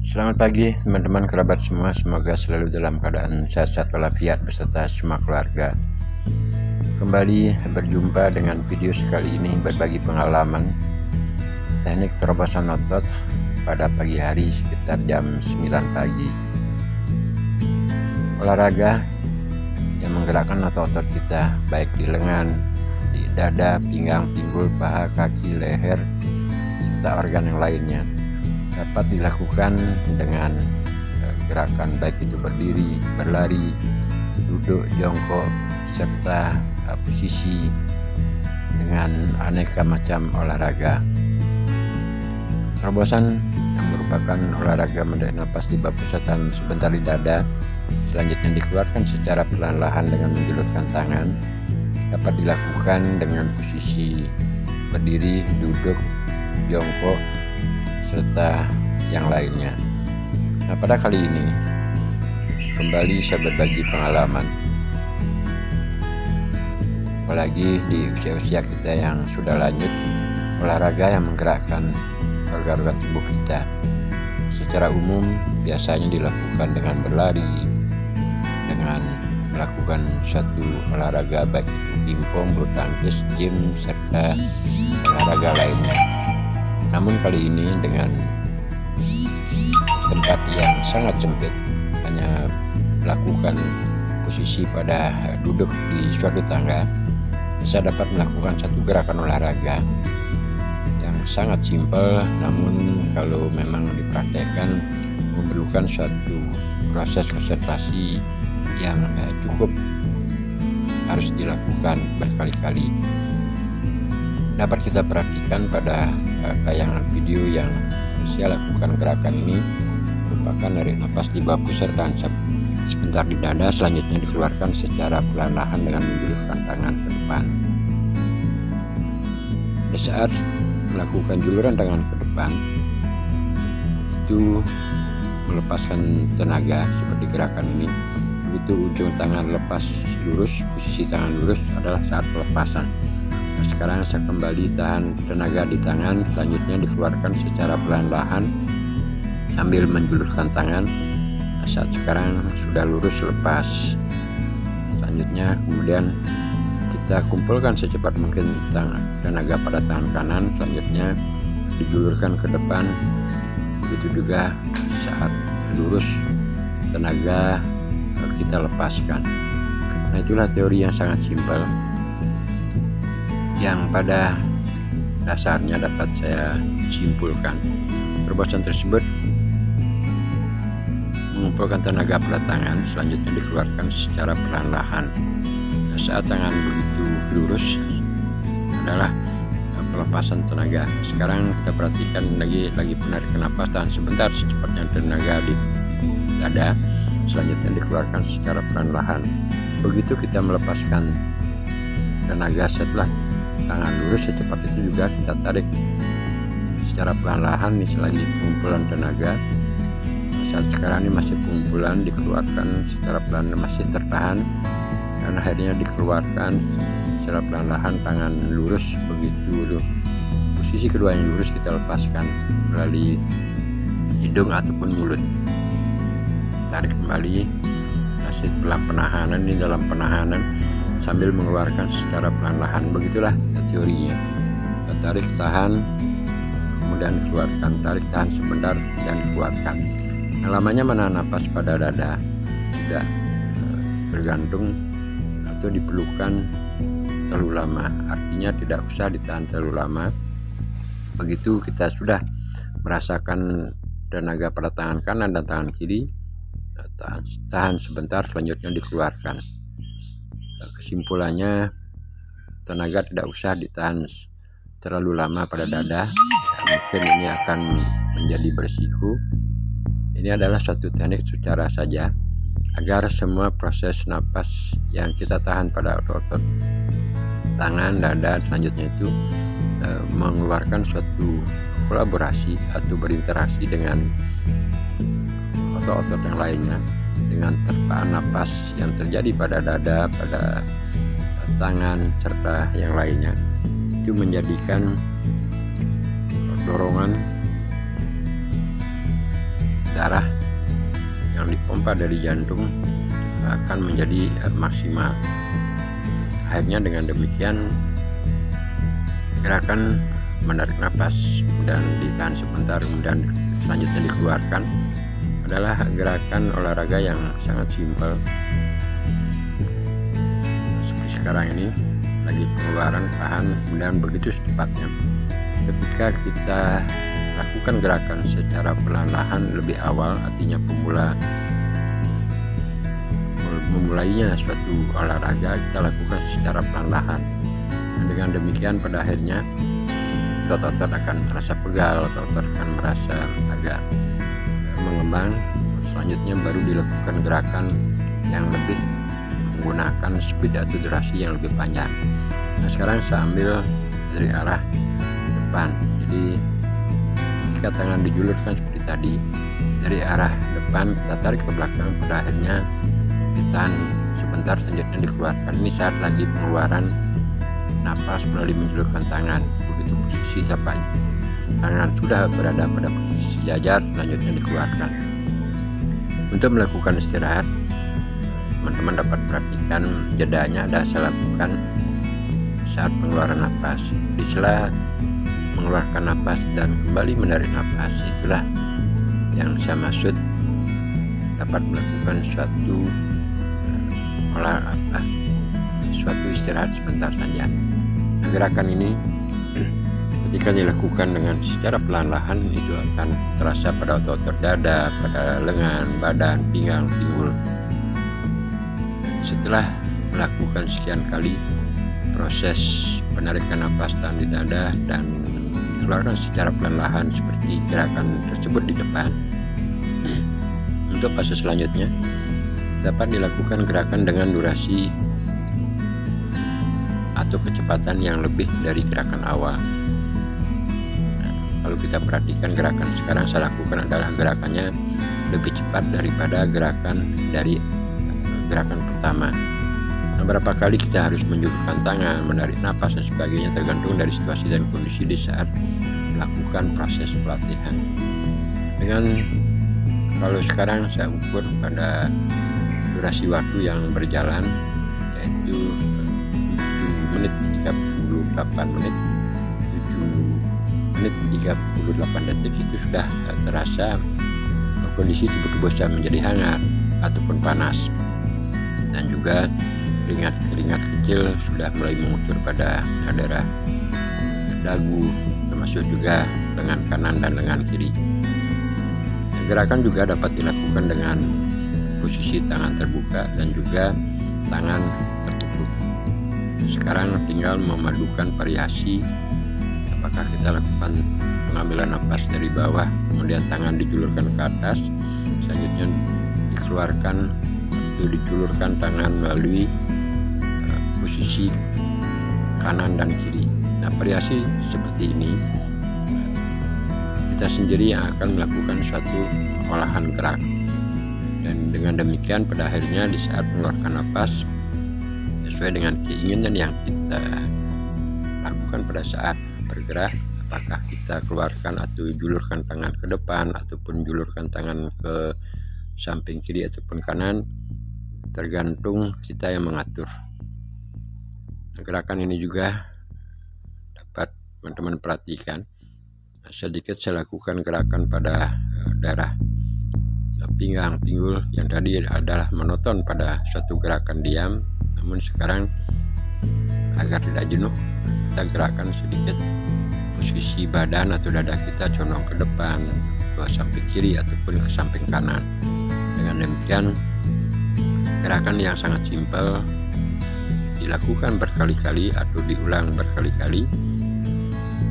Selamat pagi teman-teman kerabat semua, semoga selalu dalam keadaan sehat walafiat beserta semua keluarga. Kembali berjumpa dengan video sekali ini berbagi pengalaman teknik terobosan otot pada pagi hari sekitar jam 9 pagi. Olahraga yang menggerakkan otot-otot kita baik di lengan, di dada, pinggang, pinggul, paha, kaki, leher, serta organ yang lainnya dapat dilakukan dengan gerakan baik itu berdiri, berlari, duduk, jongkok, serta posisi dengan aneka macam olahraga. Terobosan yang merupakan olahraga menarik napas di bawah pusatan sebentar di dada, selanjutnya dikeluarkan secara perlahan-lahan dengan menjulurkan tangan, dapat dilakukan dengan posisi berdiri, duduk, jongkok, serta yang lainnya. Nah, pada kali ini kembali saya berbagi pengalaman, apalagi di usia-usia kita yang sudah lanjut, olahraga yang menggerakkan organ-organ tubuh kita. Secara umum biasanya dilakukan dengan berlari, dengan melakukan suatu olahraga baik pingpong, bulu tangkis, gym, serta olahraga lainnya. Namun kali ini dengan tempat yang sangat sempit, hanya melakukan posisi pada duduk di suatu tangga, saya dapat melakukan satu gerakan olahraga yang sangat simpel, namun kalau memang dipraktekkan memerlukan suatu proses konsentrasi yang cukup harus dilakukan berkali-kali. Dapat kita perhatikan pada tayangan video yang saya lakukan gerakan ini merupakan narik nafas di bawah pusar dan sebentar di dada, selanjutnya dikeluarkan secara perlahan dengan menjulurkan tangan ke depan. Di saat melakukan juluran tangan ke depan itu melepaskan tenaga seperti gerakan ini. Begitu ujung tangan lepas lurus, posisi tangan lurus adalah saat pelepasan. Nah, sekarang saya kembali tahan tenaga di tangan, selanjutnya dikeluarkan secara perlahan-lahan sambil menjulurkan tangan. Nah, saat sekarang sudah lurus lepas. Selanjutnya kemudian kita kumpulkan secepat mungkin tenaga pada tangan kanan, selanjutnya dijulurkan ke depan. Begitu juga saat lurus tenaga kita lepaskan. Nah, itulah teori yang sangat simpel yang pada dasarnya dapat saya simpulkan. Terobosan tersebut mengumpulkan tenaga pada tangan, selanjutnya dikeluarkan secara perlahan-lahan. Nah, saat tangan begitu lurus adalah pelepasan tenaga. Sekarang kita perhatikan lagi penarikan napas, tahan sebentar secepatnya tenaga di dada, selanjutnya dikeluarkan secara perlahan-lahan. Begitu kita melepaskan tenaga setelah tangan lurus, secepat itu juga kita tarik secara perlahan-lahan. Ini lagi pengumpulan tenaga. Saat sekarang ini masih pengumpulan, dikeluarkan secara perlahan, masih tertahan dan akhirnya dikeluarkan secara perlahan-lahan. Tangan lurus, begitu posisi kedua yang lurus kita lepaskan melalui hidung ataupun mulut. Tarik kembali, masih penahanan, ini dalam penahanan sambil mengeluarkan secara perlahan-lahan. Begitulah teorinya. Kita tarik, tahan, kemudian keluarkan, tarik, tahan sebentar dan keluarkan. Yang lamanya menahan napas pada dada tidak bergantung atau diperlukan terlalu lama, artinya tidak usah ditahan terlalu lama. Begitu kita sudah merasakan tenaga pada tangan kanan dan tangan kiri, tahan sebentar, selanjutnya dikeluarkan. Kesimpulannya, tenaga tidak usah ditahan terlalu lama pada dada, mungkin ini akan menjadi berisiko. Ini adalah suatu teknik secara saja agar semua proses napas yang kita tahan pada otot tangan, dada, selanjutnya itu mengeluarkan suatu kolaborasi atau berinteraksi dengan otot-otot yang lainnya, dengan terpaan napas yang terjadi pada dada, pada tangan, serta yang lainnya. Itu menjadikan dorongan darah yang dipompa dari jantung akan menjadi maksimal. Akhirnya dengan demikian gerakan menarik napas dan ditahan sebentar kemudian selanjutnya dikeluarkan adalah gerakan olahraga yang sangat simpel. Seperti sekarang ini lagi pengeluaran, tahan, kemudian begitu secepatnya. Ketika kita lakukan gerakan secara perlahan lebih awal, artinya memulainya suatu olahraga kita lakukan secara perlahan. Dengan demikian pada akhirnya otot-otot akan terasa pegal, otot akan merasa agak mengembang. Selanjutnya baru dilakukan gerakan yang lebih menggunakan speed atau durasi yang lebih panjang. Nah, sekarang saya ambil dari arah depan. Jadi jika tangan dijulurkan seperti tadi, dari arah depan kita tarik ke belakang, pada akhirnya ditahan sebentar, selanjutnya dikeluarkan. Ini saat lagi pengeluaran napas melalui menjulurkan tangan. Begitu posisi tangan sudah berada pada posisi sejajar, selanjutnya dikeluarkan. Untuk melakukan istirahat, teman-teman dapat perhatikan jedanya ada saya lakukan saat pengeluaran napas. Di sela mengeluarkan napas dan kembali menarik napas, itulah yang saya maksud dapat melakukan suatu istirahat sebentar saja. Nah, gerakan ini ketika dilakukan dengan secara perlahan itu akan terasa pada otot-otot dada, pada lengan, badan, pinggang, pinggul. Setelah melakukan sekian kali proses penarikan napas tahan di dada dan dikeluarkan secara perlahan seperti gerakan tersebut di depan, untuk fase selanjutnya dapat dilakukan gerakan dengan durasi atau kecepatan yang lebih dari gerakan awal. Nah, kalau kita perhatikan gerakan sekarang saya lakukan adalah gerakannya lebih cepat daripada gerakan pertama. Nah, berapa kali kita harus menjulurkan tangan, menarik napas dan sebagainya tergantung dari situasi dan kondisi di saat melakukan proses pelatihan. Dengan kalau sekarang saya ukur pada durasi waktu yang berjalan, yaitu 7 menit 38 menit 7 menit 38 detik, itu sudah terasa kondisi tubuh saya menjadi hangat ataupun panas, dan juga keringat kecil sudah mulai mengucur pada daerah dagu, termasuk juga lengan kanan dan lengan kiri. Gerakan juga dapat dilakukan dengan posisi tangan terbuka dan juga tangan tertutup. Sekarang tinggal memadukan variasi, apakah kita lakukan pengambilan napas dari bawah, kemudian tangan dijulurkan ke atas, selanjutnya dikeluarkan atau dijulurkan tangan melalui posisi kanan dan kiri. Nah, variasi seperti ini kita sendiri yang akan melakukan suatu olahan gerak, dan dengan demikian pada akhirnya di saat mengeluarkan napas sesuai dengan keinginan yang kita lakukan pada saat bergerak, apakah kita keluarkan atau julurkan tangan ke depan ataupun julurkan tangan ke samping kiri ataupun kanan, tergantung kita yang mengatur. Nah, gerakan ini juga dapat teman-teman perhatikan. Sedikit saya lakukan gerakan pada daerah pinggang, pinggul yang tadi adalah monoton pada suatu gerakan diam, namun sekarang agar tidak jenuh kita gerakan sedikit posisi badan atau dada kita condong ke depan, ke samping kiri ataupun ke samping kanan. Dengan demikian gerakan yang sangat simpel dilakukan berkali-kali atau diulang berkali-kali,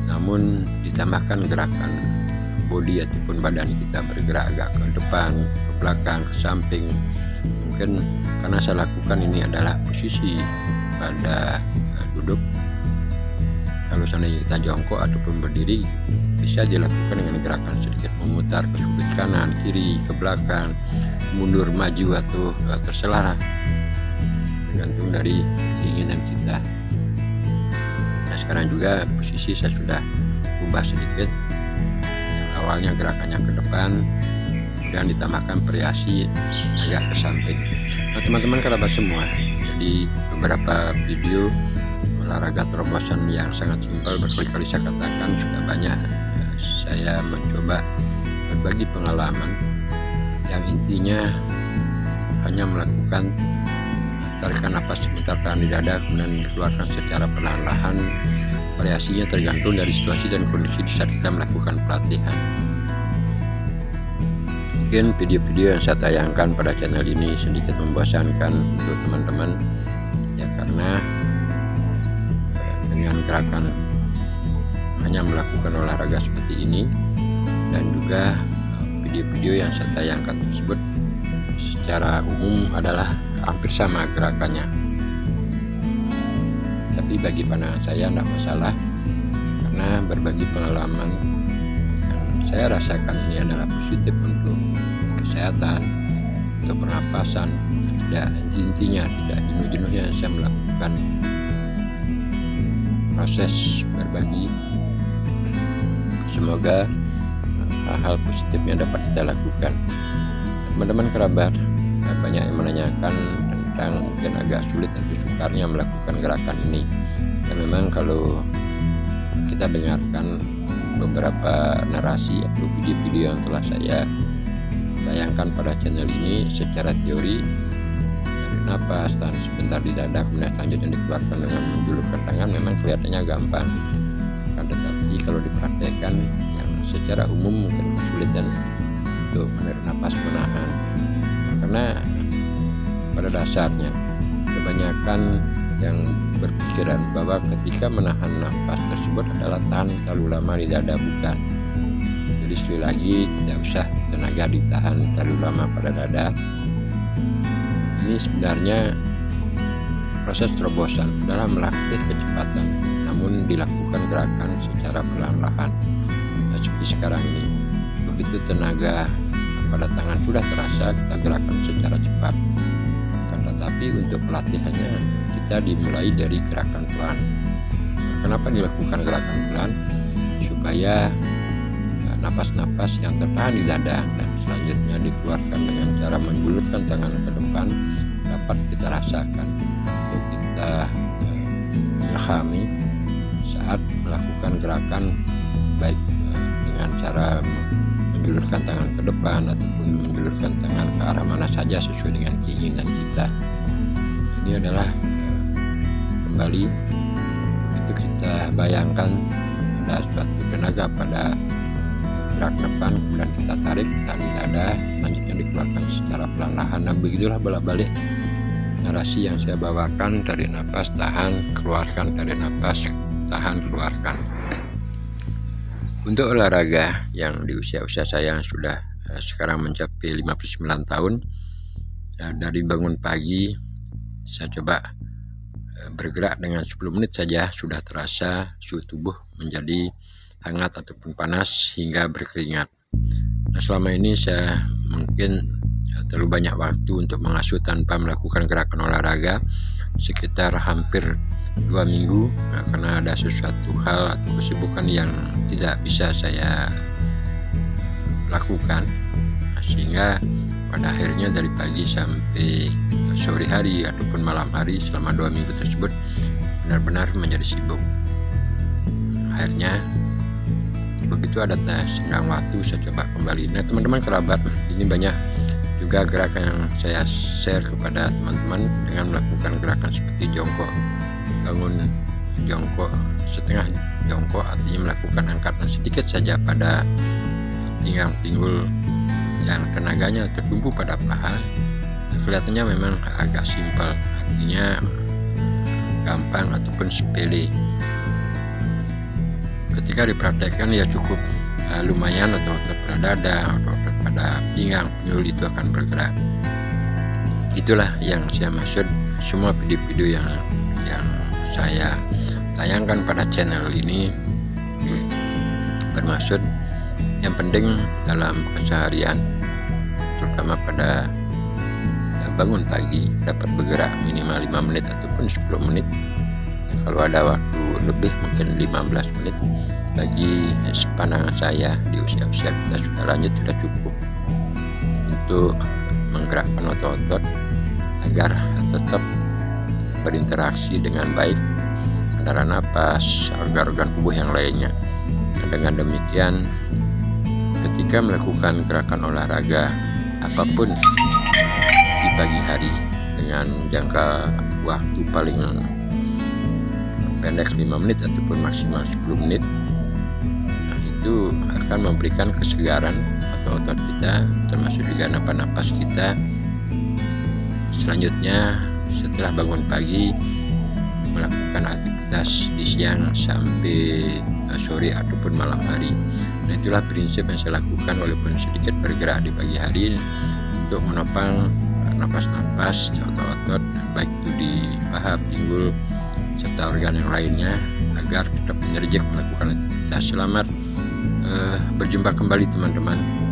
namun ditambahkan gerakan bodi ataupun badan kita bergerak agak ke depan, ke belakang, ke samping. Mungkin karena saya lakukan ini adalah posisi pada duduk, kalau seandainya kita jongkok ataupun berdiri bisa dilakukan dengan gerakan sedikit memutar ke sudut kanan, kiri, ke belakang, mundur, maju atau terselah, tergantung dari keinginan kita. Nah, sekarang juga posisi saya sudah ubah sedikit. Yang awalnya gerakannya ke depan, dan ditambahkan variasi agak ke samping. Nah teman-teman kerabat semua, jadi beberapa video olahraga terobosan yang sangat simpel berkali-kali saya katakan sudah banyak. Saya mencoba berbagi pengalaman yang intinya hanya melakukan tarikan nafas sebentar, tahan di dada, kemudian dikeluarkan secara perlahan-lahan. Variasinya tergantung dari situasi dan kondisi saat kita melakukan pelatihan. Mungkin video-video yang saya tayangkan pada channel ini sedikit membosankan untuk teman-teman ya, karena dengan gerakan hanya melakukan olahraga seperti ini, dan juga video-video yang saya tayangkan tersebut secara umum adalah hampir sama gerakannya. Tapi bagi pandangan saya tidak masalah, karena berbagi pengalaman yang saya rasakan ini adalah positif untuk kesehatan, untuk pernapasan. Tidak intinya tidak jenuh-jenuhnya saya melakukan proses berbagi. Semoga hal-hal positifnya dapat kita lakukan. Teman-teman kerabat, banyak yang menanyakan tentang mungkin agak sulit atau sukarnya melakukan gerakan ini. Dan memang kalau kita dengarkan beberapa narasi atau video-video yang telah saya tayangkan pada channel ini secara teori, dari napas, tahan sebentar di dada, kemudian selanjutnya dikeluarkan dengan menjulurkan tangan, memang kelihatannya gampang. Tetapi kalau dipraktekkan yang secara umum mungkin kesulitan untuk menarik napas, menahan. Karena pada dasarnya kebanyakan yang berpikiran bahwa ketika menahan nafas tersebut adalah tahan terlalu lama di dada, bukan. Jadi sekali lagi, tidak usah tenaga ditahan terlalu lama pada dada. Ini sebenarnya proses terobosan adalah melatih kecepatan, namun dilakukan gerakan secara perlahan-lahan. Nah, seperti sekarang ini, begitu tenaga pada tangan sudah terasa, kita gerakan secara cepat. Tetapi untuk pelatihannya kita dimulai dari gerakan pelan. Kenapa dilakukan gerakan pelan? Supaya napas-napas yang tertahan di dada dan selanjutnya dikeluarkan dengan cara menjulurkan tangan ke depan dapat kita rasakan, untuk kita ilhami saat melakukan gerakan, baik dengan cara menjulurkan tangan ke depan ataupun menjulurkan tangan ke arah mana saja sesuai dengan keinginan kita. Ini adalah kembali itu kita bayangkan ada suatu tenaga pada gerak depan, kemudian kita tarik tali dada, selanjutnya dikeluarkan secara perlahan-lahan. Nah, begitulah bolak-balik narasi yang saya bawakan, tarik nafas, tahan, keluarkan, tarik nafas, tahan, keluarkan. Untuk olahraga yang di usia-usia saya sudah sekarang mencapai 59 tahun, dari bangun pagi saya coba bergerak dengan 10 menit saja sudah terasa suhu tubuh menjadi hangat ataupun panas hingga berkeringat. Nah, selama ini saya mungkin terlalu banyak waktu untuk mengasuh tanpa melakukan gerakan olahraga, sekitar hampir 2 minggu, karena ada sesuatu hal atau kesibukan yang tidak bisa saya lakukan, sehingga pada akhirnya dari pagi sampai sore hari ataupun malam hari selama 2 minggu tersebut benar-benar menjadi sibuk. Akhirnya begitu ada senggang waktu saya coba kembali. Nah teman-teman kerabat, ini banyak juga gerakan yang saya share kepada teman-teman dengan melakukan gerakan seperti jongkok, bangun jongkok, setengah jongkok, artinya melakukan angkatan sedikit saja pada pinggang pinggul yang tenaganya tertumpu pada paha. Kelihatannya memang agak simpel, artinya gampang ataupun sepele. Ketika dipraktekkan ya cukup lumayan, atau pada dada atau pada pinggang pinggul itu akan bergerak. Itulah yang saya maksud. Semua video-video yang saya tayangkan pada channel ini bermaksud yang penting dalam keseharian, terutama pada bangun pagi dapat bergerak minimal 5 menit ataupun 10 menit. Kalau ada waktu lebih mungkin 15 menit. Bagi pandangan saya di usia-usia kita sudah lanjut sudah cukup. untuk menggerakkan otot-otot agar tetap berinteraksi dengan baik antara napas, organ-organ tubuh yang lainnya. Dengan demikian, ketika melakukan gerakan olahraga apapun di pagi hari dengan jangka waktu paling pendek 5 menit ataupun maksimal 10 menit, itu akan memberikan kesegaran otot-otot kita, termasuk juga napas-napas kita. Selanjutnya, setelah bangun pagi, melakukan aktivitas di siang sampai sore ataupun malam hari. Nah, itulah prinsip yang saya lakukan walaupun sedikit bergerak di pagi hari untuk menopang napas-napas, otot-otot, baik itu di paha, pinggul, serta organ yang lainnya agar tetap enerjik melakukan aktivitas. Selamat berjumpa kembali teman-teman.